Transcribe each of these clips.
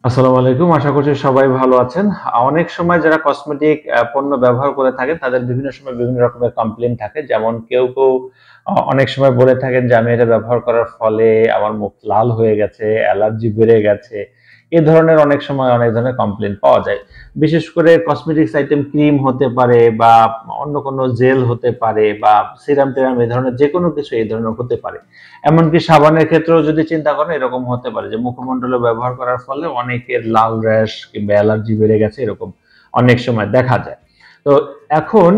আসসালামু আলাইকুম। আশা করছি সবাই ভালো আছেন। অনেক সময় যারা কসমেটিক পণ্য ব্যবহার করে থাকেন তাদের বিভিন্ন সময় বিভিন্ন রকমের কমপ্লেইন থাকে। যেমন কেউ অনেক সময় বলে থাকেন যে, "আমি এটা ব্যবহার করার ফলে আমার মুখ লাল হয়ে গেছে, অ্যালার্জি বেড়ে গেছে।" এ ধরনের অনেক সময় অনেক ধরনের কমপ্লেইন পাওয়া যায়। বিশেষ করে কসমেটিক্স আইটেম ক্রিম হতে পারে বা অন্য কোনো জেল হতে পারে বা সিরাম-টিরাম এ ধরনের যেকোনো কিছু এই ধরনের হতে পারে। এমনকি সাবানের ক্ষেত্রেও যদি চিন্তা করেন এরকম হতে পারে যে মুখমণ্ডলে ব্যবহার করার ফলে অনেকের লাল র‍্যাশ কিংবা অ্যালার্জি বেড়ে গেছে এরকম অনেক সময় দেখা যায়। তো এখন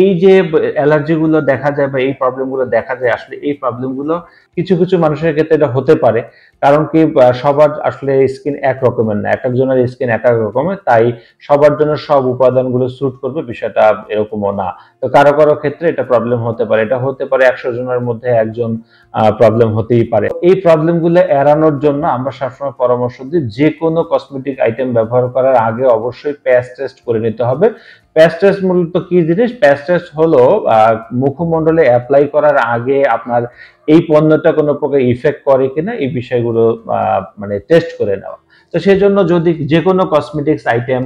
এই যে অ্যালার্জি গুলো দেখা যায় বা এই প্রবলেম গুলো দেখা যায় আসলে এই প্রবলেম গুলো কিছু মানুষের ক্ষেত্রে এটা হতে পারে। কারণ কি সবার আসলে স্কিন এক রকমের না। একেকজনের স্কিন একেক রকমের। তাই সবার জন্য সব উপাদানগুলো স্যুট করবে বিষয়টা এরকমও না। তো কারো ক্ষেত্রে এটা প্রবলেম হতে পারে। এটা হতে পারে ১০০ জনের মধ্যে ১ জন প্রবলেম হতেই পারে। এই প্রবলেম গুলো এড়ানোর জন্য আমরা সবসময় পরামর্শ দিই যেকোনো কসমেটিক আইটেম ব্যবহার করার আগে অবশ্যই প্যাচ টেস্ট করে নিতে হবে। প্যাচ টেস্ট মূলত কি জিনিস? প্যাচ টেস্ট হলো মুখমণ্ডলে এপ্লাই করার আগে আপনার এই পণ্যটা কোন প্রকার ইফেক্ট করে কিনা এই বিষয়গুলো মানে টেস্ট করে নেওয়া। তো সেজন্য যদি যেকোনো কসমেটিক্স আইটেম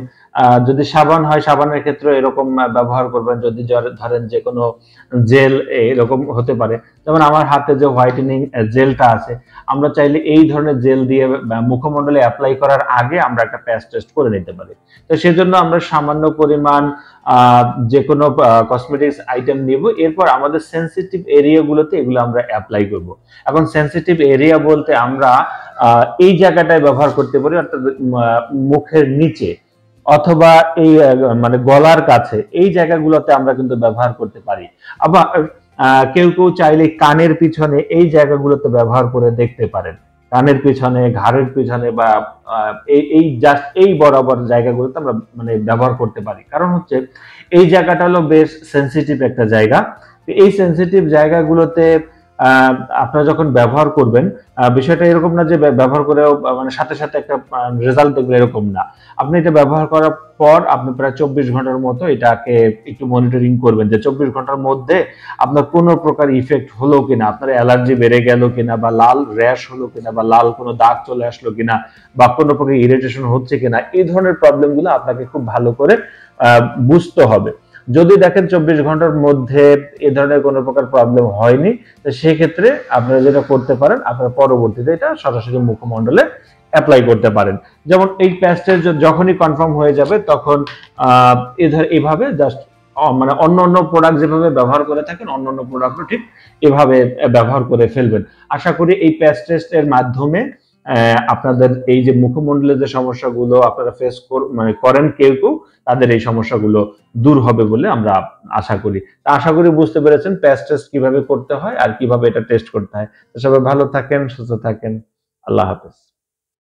যদি সাবান হয় সাবানের ক্ষেত্রেও এরকম ব্যবহার করবেন। যদি ধরেন যেকোনো জেল এরকম হতে পারে। যেমন আমার হাতে যে হোয়াইটেনিং জেলটা আছে, আমরা চাইলে এই ধরনের জেল দিয়ে মুখমণ্ডলে এপ্লাই করার আগে আমরা একটা প্যাচ টেস্ট করে নিতে পারি। তো সেজন্য আমরা সামান্য পরিমাণ আ যেকোনো কসমেটিক্স আইটেম নিব। এরপর আমাদের সেনসিটিভ এরিয়া গুলোতে এগুলো আমরা এপ্লাই করব। এখন সেনসিটিভ এরিয়া বলতে আমরা আ এই জায়গাটায় ব্যবহার করতে পারি অর্থাৎ মুখের নিচে অথবা এই মানে গলার কাছে এই জায়গাগুলোতে আমরা কিন্তু ব্যবহার করতে পারি। আবার কেউ চাইলে কানের পিছনে এই জায়গাগুলোতে ব্যবহার করে দেখতে পারেন। কানের পিছনে, ঘাড়ের পিছনে বা আ এই জাস্ট এই বরাবর জায়গাগুলোতে আমরা মানে ব্যবহার করতে পারি। কারণ হচ্ছে এই জায়গাটা হলো বেশ সেনসিটিভ একটা জায়গা। তো এই সেনসিটিভ জায়গাগুলোতে আ আপনারা যখন ব্যবহার করবেন, বিষয়টা এরকম না যে ব্যবহার করেও মানে সাথে একটা রেজাল্ট দেখবেন এরকম না। আপনি এটা ব্যবহার করার পর আপনি প্রায় ২৪ ঘন্টার মতো এটাকে একটু মনিটরিং করবেন যে ২৪ ঘন্টার মধ্যে আপনার কোন প্রকার ইফেক্ট হলো কিনা, আপনার অ্যালার্জি বেড়ে গেল কিনা বা লাল র‍্যাশ হলো কিনা বা লাল কোনো দাগ চলে আসলো কিনা বা কোন প্রকার ইরিটেশন হচ্ছে কিনা। এই ধরনের প্রবলেম গুলো আপনাকে খুব ভালো করে বুঝতে হবে। যদি দেখেন ২৪ ঘন্টার মধ্যে এ ধরনের কোন প্রকার প্রবলেম হয়নি, তো সেক্ষেত্রে আপনারা যেটা করতে পারেন, আপনারা পরবর্তীতে এটা সরাসরি মুখমণ্ডলে এপ্লাই করতে পারেন। যেমন এই প্যাচ টেস্ট যখনই কনফার্ম হয়ে যাবে তখন আ এভাবে জাস্ট মানে অন্য প্রোডাক্ট যেভাবে ব্যবহার করে থাকেন অন্যান্য প্রোডাক্টও ঠিক এভাবে ব্যবহার করে ফেলবেন। আশা করি এই প্যাচ টেস্ট এর মাধ্যমে আপনাদের এই যে মুখমণ্ডলের যে সমস্যাগুলো আপনারা ফেস মানে করেন কেউ তাদের এই সমস্যাগুলো দূর হবে বলে আমরা আশা করি। তা আশা করি বুঝতে পেরেছেন প্যাচ টেস্ট কিভাবে করতে হয় আর কিভাবে এটা টেস্ট করতে হয়। তো সবাই ভালো থাকেন, সুস্থ থাকেন। আল্লাহ হাফেজ।